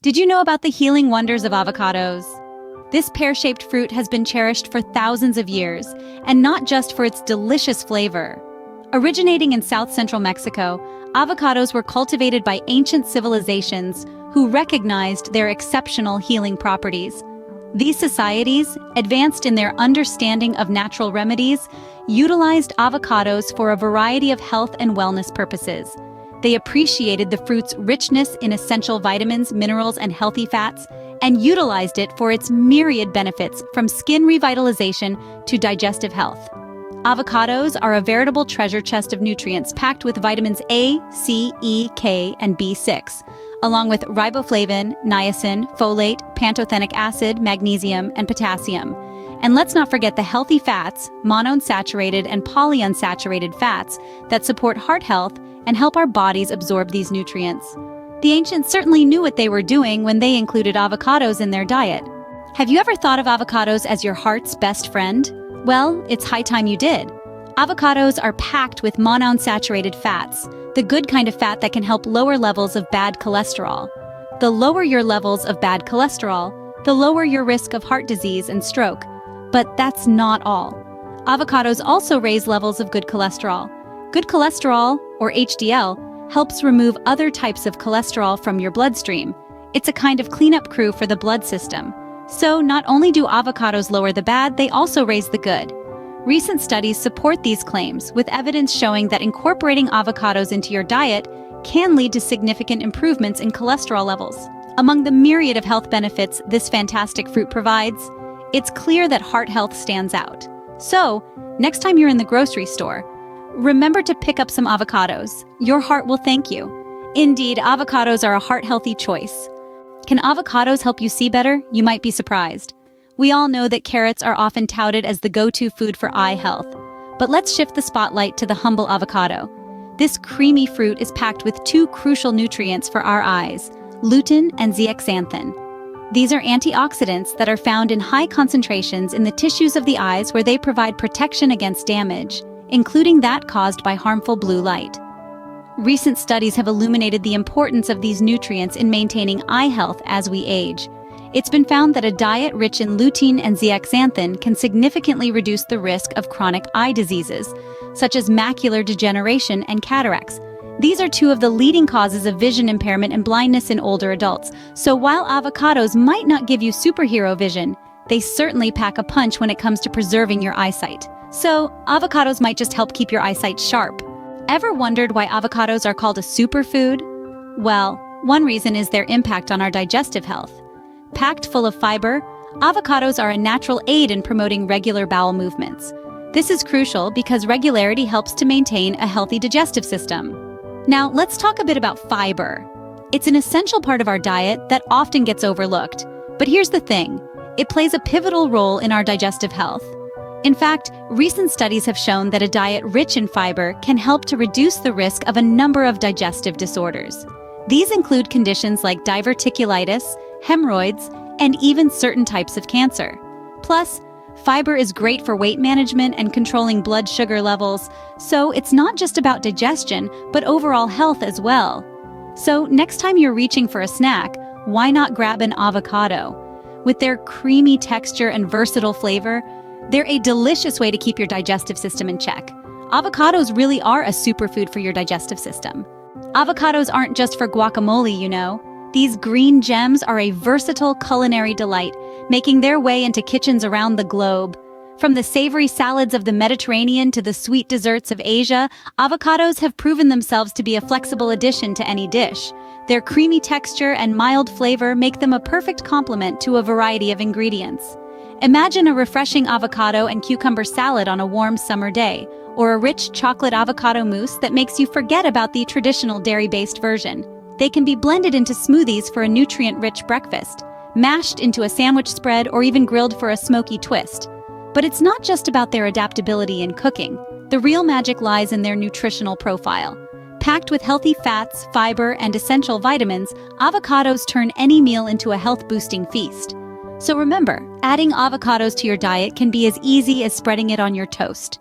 Did you know about the healing wonders of avocados? This pear-shaped fruit has been cherished for thousands of years, and not just for its delicious flavor. Originating in south-central Mexico, avocados were cultivated by ancient civilizations who recognized their exceptional healing properties. These societies, advanced in their understanding of natural remedies, utilized avocados for a variety of health and wellness purposes. They appreciated the fruit's richness in essential vitamins, minerals, and healthy fats, and utilized it for its myriad benefits from skin revitalization to digestive health. Avocados are a veritable treasure chest of nutrients packed with vitamins A, C, E, K, and B6, along with riboflavin, niacin, folate, pantothenic acid, magnesium, and potassium. And let's not forget the healthy fats, monounsaturated and polyunsaturated fats, that support heart health and help our bodies absorb these nutrients. The ancients certainly knew what they were doing when they included avocados in their diet. Have you ever thought of avocados as your heart's best friend? Well, it's high time you did. Avocados are packed with monounsaturated fats, the good kind of fat that can help lower levels of bad cholesterol. The lower your levels of bad cholesterol, the lower your risk of heart disease and stroke. But that's not all. Avocados also raise levels of good cholesterol. Good cholesterol, or HDL, helps remove other types of cholesterol from your bloodstream. It's a kind of cleanup crew for the blood system. So not only do avocados lower the bad, they also raise the good. Recent studies support these claims, with evidence showing that incorporating avocados into your diet can lead to significant improvements in cholesterol levels. Among the myriad of health benefits this fantastic fruit provides, it's clear that heart health stands out. So, next time you're in the grocery store, remember to pick up some avocados. Your heart will thank you. Indeed, avocados are a heart-healthy choice. Can avocados help you see better? You might be surprised. We all know that carrots are often touted as the go-to food for eye health. But let's shift the spotlight to the humble avocado. This creamy fruit is packed with two crucial nutrients for our eyes, lutein and zeaxanthin. These are antioxidants that are found in high concentrations in the tissues of the eyes, where they provide protection against damage, including that caused by harmful blue light. Recent studies have illuminated the importance of these nutrients in maintaining eye health as we age. It's been found that a diet rich in lutein and zeaxanthin can significantly reduce the risk of chronic eye diseases, such as macular degeneration and cataracts. These are two of the leading causes of vision impairment and blindness in older adults. So while avocados might not give you superhero vision, they certainly pack a punch when it comes to preserving your eyesight. So, avocados might just help keep your eyesight sharp. Ever wondered why avocados are called a superfood? Well, one reason is their impact on our digestive health. Packed full of fiber, avocados are a natural aid in promoting regular bowel movements. This is crucial because regularity helps to maintain a healthy digestive system. Now, let's talk a bit about fiber. It's an essential part of our diet that often gets overlooked. But here's the thing, it plays a pivotal role in our digestive health. In fact, recent studies have shown that a diet rich in fiber can help to reduce the risk of a number of digestive disorders. These include conditions like diverticulitis, hemorrhoids, and even certain types of cancer. Plus, fiber is great for weight management and controlling blood sugar levels, so it's not just about digestion, but overall health as well. So next time you're reaching for a snack, why not grab an avocado? With their creamy texture and versatile flavor, they're a delicious way to keep your digestive system in check. Avocados really are a superfood for your digestive system. Avocados aren't just for guacamole, you know. These green gems are a versatile culinary delight, making their way into kitchens around the globe. From the savory salads of the Mediterranean to the sweet desserts of Asia, avocados have proven themselves to be a flexible addition to any dish. Their creamy texture and mild flavor make them a perfect complement to a variety of ingredients. Imagine a refreshing avocado and cucumber salad on a warm summer day, or a rich chocolate avocado mousse that makes you forget about the traditional dairy-based version. They can be blended into smoothies for a nutrient-rich breakfast, mashed into a sandwich spread, or even grilled for a smoky twist. But it's not just about their adaptability in cooking. The real magic lies in their nutritional profile. Packed with healthy fats, fiber, and essential vitamins, avocados turn any meal into a health-boosting feast. So remember, adding avocados to your diet can be as easy as spreading it on your toast.